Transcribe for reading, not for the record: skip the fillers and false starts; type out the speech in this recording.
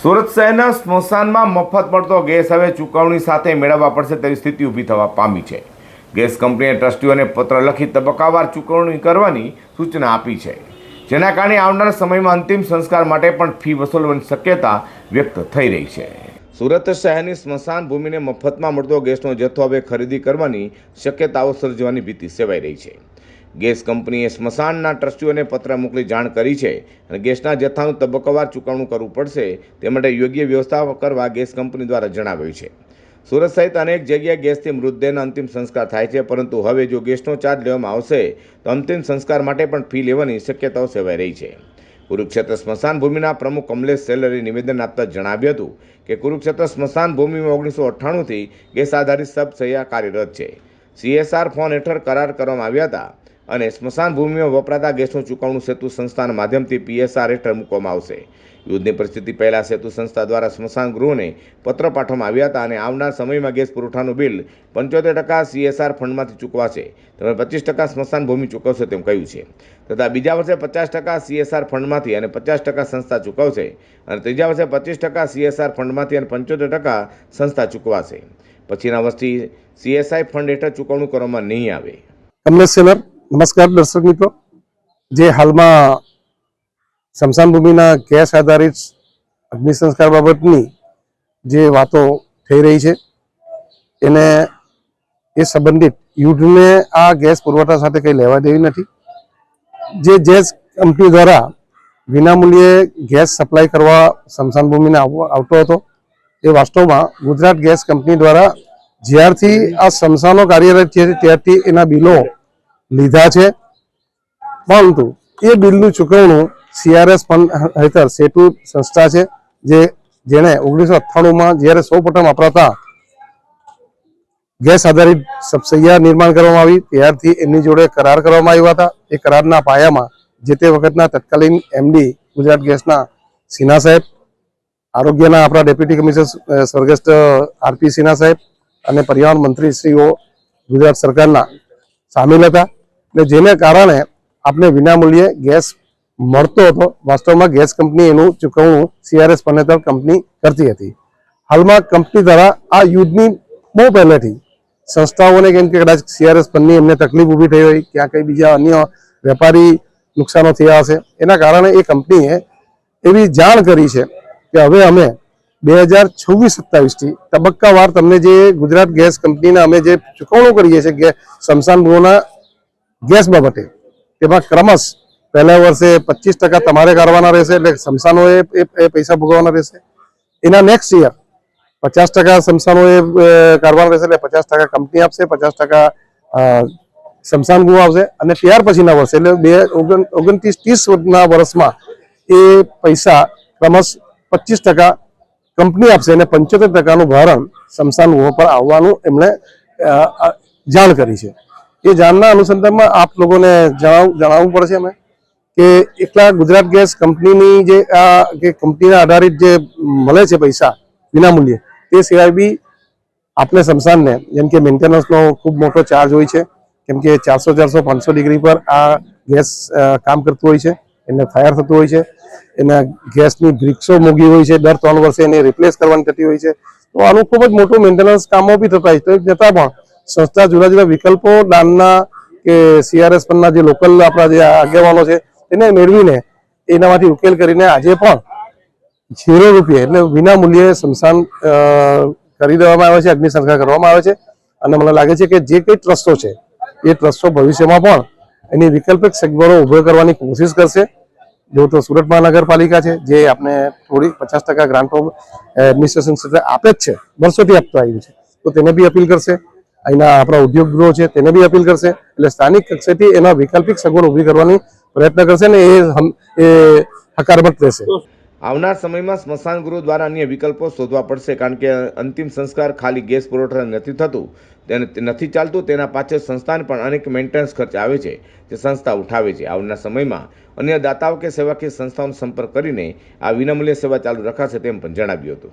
સુરત શહેરના સ્મશાનમાં મફત મળતો ગેસ હવે ચૂકવણી સાથે મેળવવા પડશે તેવી સ્થિતિ ઊભી થવા પામી છે। ગેસ કંપનીએ ટ્રસ્ટીઓને પત્ર લખી તબક્કાવાર ચૂકવણી કરવાની સૂચના આપી છે, જેના કારણે આવનારા સમયમાં અંતિમ સંસ્કાર માટે પણ ફી વસૂલવાની શક્યતા વ્યક્ત થઈ રહી છે। સુરત શહેરની સ્મશાન ભૂમિને મફતમાં મળતો ગેસનો જથ્થો હવે ખરીદી કરવાની શક્યતાઓ સર્જવાની ભીતિ સેવાઈ રહી છે। ગેસ કંપનીએ સ્મશાનના ટ્રસ્ટીઓને પત્ર મોકલી જાણ કરી છે અને ગેસના જથ્થાનું તબક્કાવાર ચૂકવણું કરવું પડશે તે માટે યોગ્ય વ્યવસ્થા કરવા ગેસ કંપની દ્વારા જણાવ્યું છે। સુરત સહિત અનેક જગ્યાએ ગેસથી મૃતદેહના અંતિમ સંસ્કાર થાય છે, પરંતુ હવે જો ગેસનો ચાર્જ લેવામાં આવશે તો અંતિમ સંસ્કાર માટે પણ ફી લેવાની શક્યતાઓ સેવાઈ રહી છે। કુરુક્ષેત્ર સ્મશાન ભૂમિના પ્રમુખ કમલેશ સેલરે નિવેદન આપતા જણાવ્યું હતું કે કુરુક્ષેત્ર સ્મશાન ભૂમિમાં 1998થી ગેસ આધારિત સબસૈયા કાર્યરત છે। CSR ફોન હેઠળ કરાર કરવામાં આવ્યા હતા અને સ્મશાન ભૂમિમાં વપરાતા ગેસનું ચૂકવણું સેતુ સંસ્થાના માધ્યમથી PSR હેઠળ મૂકવામાં આવશે। યુદ્ધની પરિસ્થિતિ પહેલા સેતુ સંસ્થા દ્વારા સ્મશાન ગૃહોને પત્ર પાઠવવામાં આવ્યા હતા અને આવનાર સમયમાં ગેસ પુરવઠાનું બિલ 75% CSR ફંડમાંથી ચૂકવાશે, તેમજ 25% સ્મશાન ભૂમિ ચૂકવશે તેમ કહ્યું છે, તથા બીજા વર્ષે 50% CSR ફંડમાંથી અને 50% સંસ્થા ચૂકવશે અને ત્રીજા વર્ષે 25% CSR ફંડમાંથી અને 75% સંસ્થા ચૂકવાશે। પછીના વર્ષથી CSI ફંડ હેઠળ ચૂકવણું કરવામાં નહીં આવે। કમલેશ સેલર, નમસ્કાર દર્શક મિત્રો। જે હાલમાં સ્મશાન ભૂમિના ગેસ આધારિત અગ્નિ સંસ્કાર બાબતની જે વાતો થઈ રહી છે એને એ સંબંધિત યુદ્ધને આ ગેસ પુરવઠા સાથે કંઈ લેવા દેવી નથી। જે ગેસ કંપની દ્વારા વિનામૂલ્યે ગેસ સપ્લાય કરવા સ્મશાન ભૂમિને આવતો હતો એ વાસ્તવમાં ગુજરાત ગેસ કંપની દ્વારા જ્યારથી આ સ્મશાનો કાર્યરત છે ત્યારથી એના બિલો લીધા છે, પરંતુ એ બિલનું ચૂકવણું CRS ફંડ હેઠળ સેતુ સંસ્થા છે જેણે 1998માં જ્યારે સૌપ્રથમ વપરાતા ગેસ આધારિત સબસૈયા નિર્માણ કરવામાં આવી ત્યારથી એમની જોડે કરાર કરવામાં આવ્યા હતા। એ કરારના પાયામાં જે તે વખતના તત્કાલીન MD ગુજરાત ગેસના સિન્હા સાહેબ, આરોગ્યના આપણા ડેપ્યુટી કમિશનર સ્વર્ગસ્થ RP સિન્હા સાહેબ અને પર્યાવરણ મંત્રી શ્રીઓ ગુજરાત સરકારના સામેલ હતા, એટલે જેને કારણે આપણે વિનામૂલ્યે ગેસ મળતો હતો। વાસ્તવમાં ગેસ કંપની એનું ચૂકવણું CRS ફંડ હેઠળ કંપની કરતી હતી। હાલમાં કંપની દ્વારા આ યુદ્ધની બહુ પહેલેથી સંસ્થાઓને, કેમ કે કદાચ CRS ફંડની એમને તકલીફ ઊભી થઈ હોય, ક્યાં કંઈ બીજા અન્ય વેપારી નુકસાનો થયા હશે, એના કારણે એ કંપનીએ એવી જાણ કરી છે કે હવે અમે 2026-27થી તબક્કાવાર તમને જે ગુજરાત ગેસ કંપનીને અમે જે ચૂકવણું કરીએ છીએ સ્મશાન ગૃહોના ગેસ બાબતે, તેમાં ક્રમશ પહેલા વર્ષે 25% તમારે કરવાના રહેશે, એટલે સ્મશાનોએ એ પૈસા ભોગવવાના રહેશે। એના નેક્સ્ટ યર 50% સ્મશાનોએ કરવાના રહેશે, એટલે 50% કંપની આપશે, 50% સ્મશાન ગૃહ આવશે અને ત્યાર પછીના વર્ષે એટલે 29-30ના વર્ષમાં એ પૈસા ક્રમશ 25% કંપની આપશે અને 75%નું ભારણ સ્મશાન ગૃહ પર આવવાનું એમણે જાણ કરી છે। એ જાણના અનુસંધાનમાં આપ લોકોને જણાવવું પડશે અમે કે એકલા ગુજરાત ગેસ કંપનીની જે આ કે કંપનીના આધારિત જે મળે છે પૈસા વિનામૂલ્યે, તે સિવાય બી આપણે સ્મશાનને જેમ કે મેન્ટેનન્સનો ખૂબ મોટો ચાર્જ હોય છે, કેમ કે 400-500 ડિગ્રી પર આ ગેસ કામ કરતું હોય છે, એને ફાયર થતું હોય છે, એના ગેસની બ્રિક્સો મોંઘી હોય છે, દર 3 વર્ષે એને રિપ્લેસ કરવાની થતી હોય છે, તો આનું ખૂબ જ મોટું મેન્ટેનન્સ કામો બી થતા હોય છે। છતાં પણ સંસ્થા જુદા જુદા વિકલ્પો દાનના કે CRS ફંડના જે લોકલ આપણા જે આગેવાનો છે એને મેળવીને એનામાંથી ઉકેલ કરીને આજે પણ 0 રૂપિયા એટલે વિનામૂલ્યે સ્મશાન કરી દેવામાં આવે છે, અગ્નિ સંસ્કાર કરવામાં આવે છે। અને મને લાગે છે કે જે કંઈ ટ્રસ્ટો છે એ ટ્રસ્ટો ભવિષ્યમાં પણ એની વૈકલ્પિક સગવડો ઊભો કરવાની કોશિશ કરશે। જો તો સુરત મહાનગરપાલિકા છે જે આપણે થોડી 50% ગ્રાન્ટો એડમિનિસ્ટ્રેશન ક્ષેત્રે આપે જ છે, વર્ષોથી આપતો આવ્યું છે, તો તેને બી અપીલ કરશે। અહીંના આપણા ઉદ્યોગ ગૃહો છે તેને બી અપીલ કરશે, એટલે સ્થાનિક કક્ષાએથી એના વૈકલ્પિક સગવડ ઊભી કરવાની પ્રયત્ન કરશે ને એ હકારાત્મક રહેશે। આવનાર સમયમાં સ્મશાન ગૃહ દ્વારા અન્ય વિકલ્પો શોધવા પડશે, કારણ કે અંતિમ સંસ્કાર ખાલી ગેસ પુરવઠા નથી થતું, તેને નથી ચાલતું, તેના પાછળ સંસ્થાને પણ અનેક મેન્ટેનન્સ ખર્ચ આવે છે જે સંસ્થા ઉઠાવે છે। આવનાર સમયમાં અન્ય દાતાઓ કે સેવાકીય સંસ્થાઓનો સંપર્ક કરીને આ વિનામૂલ્ય સેવા ચાલુ રખાશે તેમ પણ જણાવ્યું હતું।